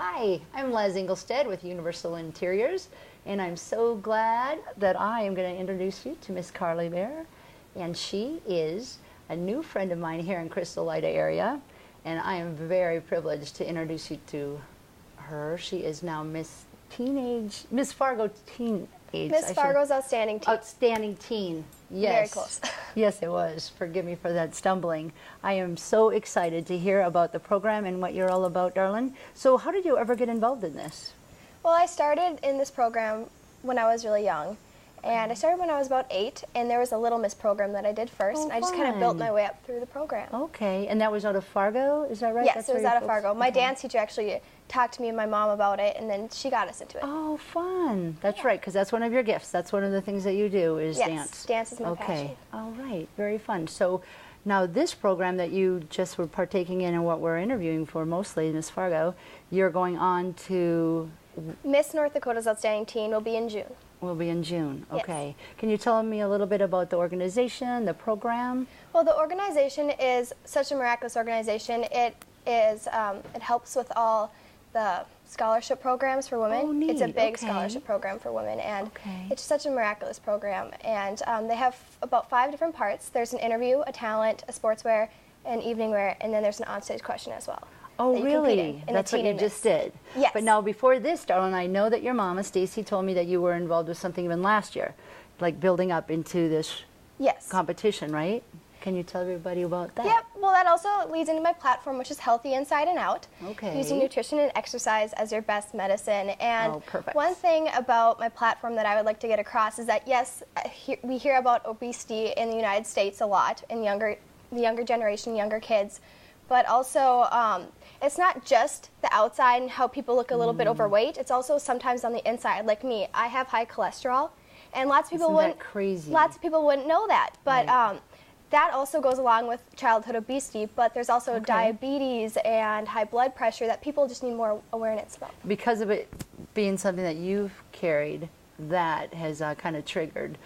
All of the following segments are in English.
Hi, I'm Les Ingelstead with Universal Interiors, and I'm so glad that I am going to introduce you to Miss Carly Lehr. And she is a new friend of mine here in Crystal Lake area, and I am very privileged to introduce you to her. She is now Miss Fargo Teenage. Miss Fargo's Outstanding Teen. Outstanding Teen, yes. Very close. Yes, it was. Forgive me for that stumbling. I am so excited to hear about the program and what you're all about, darling. So how did you ever get involved in this? Well, I started in this program when I was really young. And I started when I was about 8, and there was a Little Miss program that I did first. Oh, and I just kind of built my way up through the program. Okay, and that was out of Fargo, is that right? Yes, it was out of Fargo. My dance teacher actually talked to me and my mom about it, and then she got us into it. Oh, fun. That's right, because that's one of your gifts. That's one of the things that you do is dance. Yes, dance is my passion. Okay, all right, very fun. So now this program that you just were partaking in and what we're interviewing for mostly, Miss Fargo, you're going on to... Miss North Dakota's Outstanding Teen will be in June. Will be in June. Okay. Yes. Can you tell me a little bit about the organization, the program? Well, the organization is such a miraculous organization. It helps with all the scholarship programs for women. Oh, neat. It's a big Okay. scholarship program for women, and Okay. it's such a miraculous program. And they have about 5 different parts. There's an interview, a talent, a sportswear, an evening wear, and then there's an onstage question as well. Oh, really? That's what you just did? Yes. But now before this, darling, I know that your mama, Stacy, told me that you were involved with something even last year, like building up into this competition, right? Can you tell everybody about that? Yep. Well, that also leads into my platform, which is Healthy Inside and Out. Okay. Using nutrition and exercise as your best medicine. And perfect. One thing about my platform that I would like to get across is that, yes, we hear about obesity in the United States a lot in the younger generation, younger kids. But also, it's not just the outside and how people look a little bit overweight. It's also sometimes on the inside. Like me, I have high cholesterol, and lots of people lots of people wouldn't know that. But that also goes along with childhood obesity. But there's also diabetes and high blood pressure that people just need more awareness about. Because of it being something that you've carried, that has kind of triggered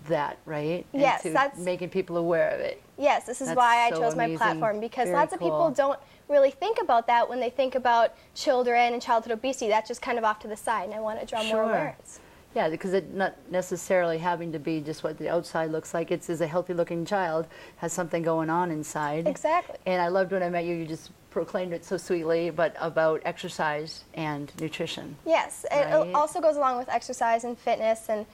that, right? Yes, that's making people aware of it. Yes, this is why I chose my platform, because lots of people don't really think about that when they think about children and childhood obesity. That's just kind of off to the side, and I want to draw more awareness. Yeah, because it's not necessarily having to be just what the outside looks like. It's as a healthy-looking child has something going on inside. Exactly. And I loved when I met you. You just proclaimed it so sweetly, but about exercise and nutrition. Yes, it also goes along with exercise and fitness and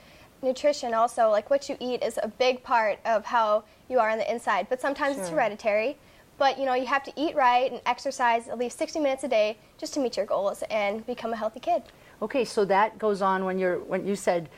nutrition also. Like what you eat is a big part of how you are on the inside, but sometimes it's hereditary. But you know, you have to eat right and exercise at least 60 minutes a day just to meet your goals and become a healthy kid. Okay, so that goes on when you said,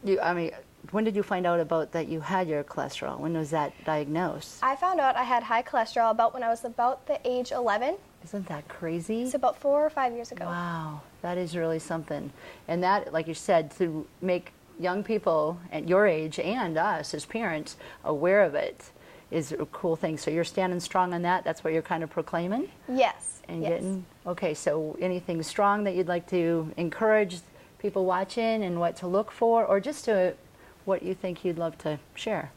when did you find out about that you had your cholesterol? When was that diagnosed? I found out I had high cholesterol when I was about the age 11. Isn't that crazy? It's about 4 or 5 years ago. Wow, that is really something. And that, like you said, to make young people at your age and us as parents aware of it is a cool thing. So you're standing strong on that? That's what you're kind of proclaiming? Yes. And getting, okay, so anything strong that you'd like to encourage people watching and what to look for, or just what you think you'd love to share?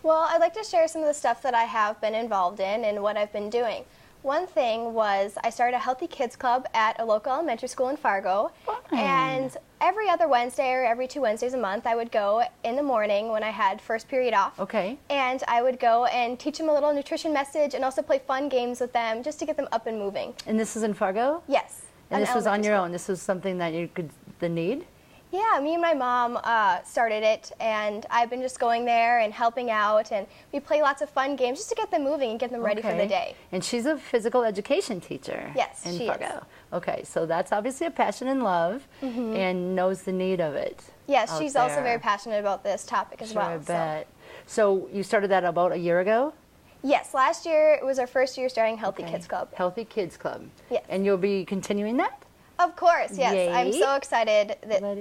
Well, I'd like to share some of the stuff that I have been involved in and what I've been doing. One thing was I started a Healthy Kids Club at a local elementary school in Fargo. Fun. And every other Wednesday or every 2 Wednesdays a month, I would go in the morning when I had first period off. Okay. And I would go and teach them a little nutrition message and also play fun games with them just to get them up and moving. And this is in Fargo? Yes. And this was on your own? This was something that you could, the need? Yeah, me and my mom started it, and I've been just going there and helping out, and we play lots of fun games just to get them moving and get them ready for the day. And she's a physical education teacher. Yes, she is. Okay, so that's obviously a passion and love, and knows the need of it. Yes, she's also very passionate about this topic as well. Sure, I bet. So you started that about a year ago? Yes, last year it was our first year starting Healthy Kids Club. Healthy Kids Club. Yes. And you'll be continuing that? Of course, yes. Yay. I'm so excited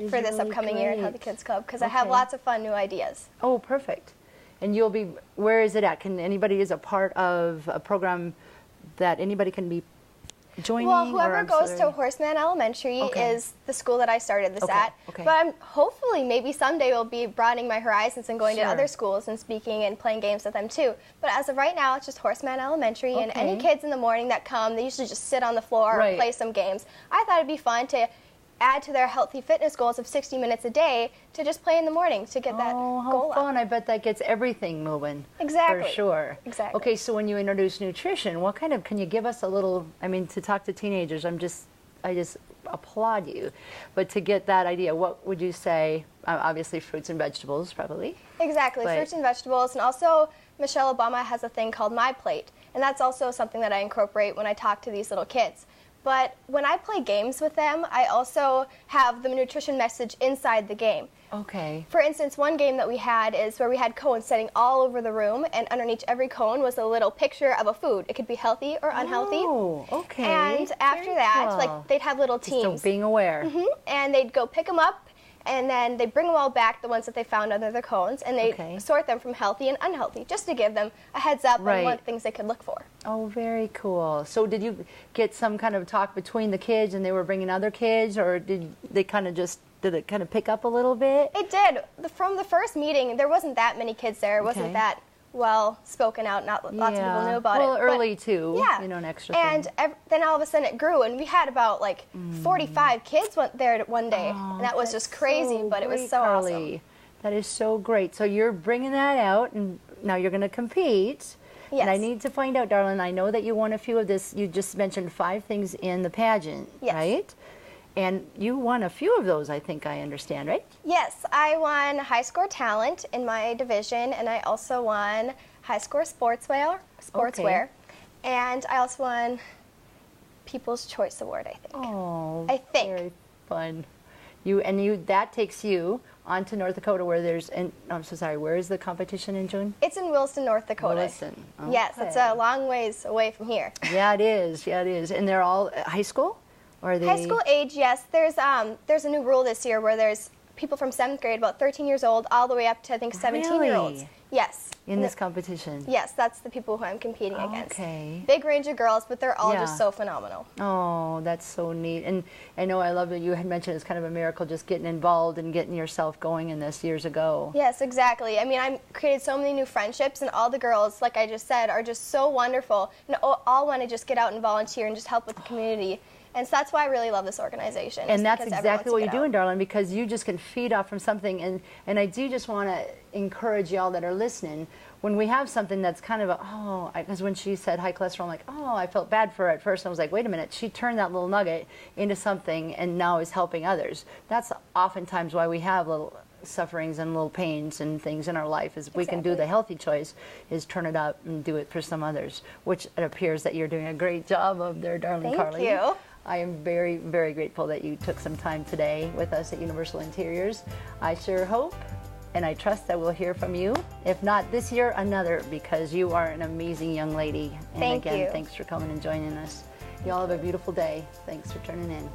for this upcoming year at Healthy Kids Club because I have lots of fun new ideas. Oh, perfect. And you'll be, where is it at? Can anybody is a part of a program that anybody can be joining? Well, whoever goes sorry. to Horseman Elementary is the school that I started this at. Okay. But I'm hopefully maybe someday will be broadening my horizons and going to Sure. other schools and speaking and playing games with them too. But as of right now, it's just Horseman Elementary, and any kids in the morning that come, they usually just sit on the floor and play some games. I thought it'd be fun to add to their healthy fitness goals of 60 minutes a day to just play in the morning to get that goal how fun. up. I bet that gets everything moving. Exactly. For sure. Exactly. Okay, so when you introduce nutrition, what kind of, can you give us a little, I mean, to talk to teenagers, I just applaud you. But to get that idea, what would you say? Obviously fruits and vegetables, probably. Exactly, fruits and vegetables. And also, Michelle Obama has a thing called My Plate. And that's also something that I incorporate when I talk to these little kids. But when I play games with them, I also have the nutrition message inside the game. Okay. For instance, one game that we had is where we had cones setting all over the room, and underneath every cone was a little picture of a food. It could be healthy or unhealthy. Oh, okay. And after that, like, they'd have little teams. So being aware. And they'd go pick them up, and then they bring them all back, the ones that they found under the cones, and they sort them from healthy and unhealthy, just to give them a heads up on what things they could look for. Oh, very cool. So did you get some kind of talk between the kids and they were bringing other kids, or did they kind of just, did it kind of pick up a little bit? It did. From the first meeting, there wasn't that many kids there. It wasn't that well spoken out. Not lots of people knew about it. Well, early too. Yeah. You know, an extra and thing. then all of a sudden it grew, and we had about like 45 kids went there one day, and that was just crazy, but it was so awesome. That is so great. So you're bringing that out, and now you're going to compete. Yes. And I need to find out, darling, I know that you won a few of this. You just mentioned 5 things in the pageant, right? And you won a few of those, I think I understand, right? Yes, I won high score talent in my division, and I also won high score sportswear, and I also won People's Choice Award, I think. Oh, I think. Very fun. That takes you on to North Dakota, where there's, and I'm so sorry, where is the competition in June? It's in Williston, North Dakota. Williston. Okay. Yes, it's a long ways away from here. Yeah, it is. Yeah, it is. And they're all high school? Or are they... High school age, yes. There's a new rule this year where there's people from 7th grade, about 13 years old, all the way up to, I think, 17-year-olds. Really? Yes. In this competition? Yes, that's the people who I'm competing against. Okay. Big range of girls, but they're all just so phenomenal. Oh, that's so neat. And I know I love that you had mentioned it's kind of a miracle just getting involved and getting yourself going in this years ago. Yes, exactly. I mean, I've created so many new friendships, and all the girls, like I just said, are just so wonderful, and all want to just get out and volunteer and just help with the community. And so that's why I really love this organization. And that's exactly what you're doing, darling, because you just can feed off from something. And I do just want to encourage y'all that are listening, when we have something that's kind of because when she said high cholesterol, I'm like, I felt bad for her at first. I was like, wait a minute, she turned that little nugget into something and now is helping others. That's oftentimes why we have little sufferings and little pains and things in our life, is we can do the healthy choice, is turn it up and do it for some others, which it appears that you're doing a great job of there, darling Carly. Thank you. I am very, very grateful that you took some time today with us at Universal Interiors. I sure hope and I trust that we'll hear from you. If not this year, another, because you are an amazing young lady. And Thank you. Thanks for coming and joining us. You all have a beautiful day. Thanks for tuning in.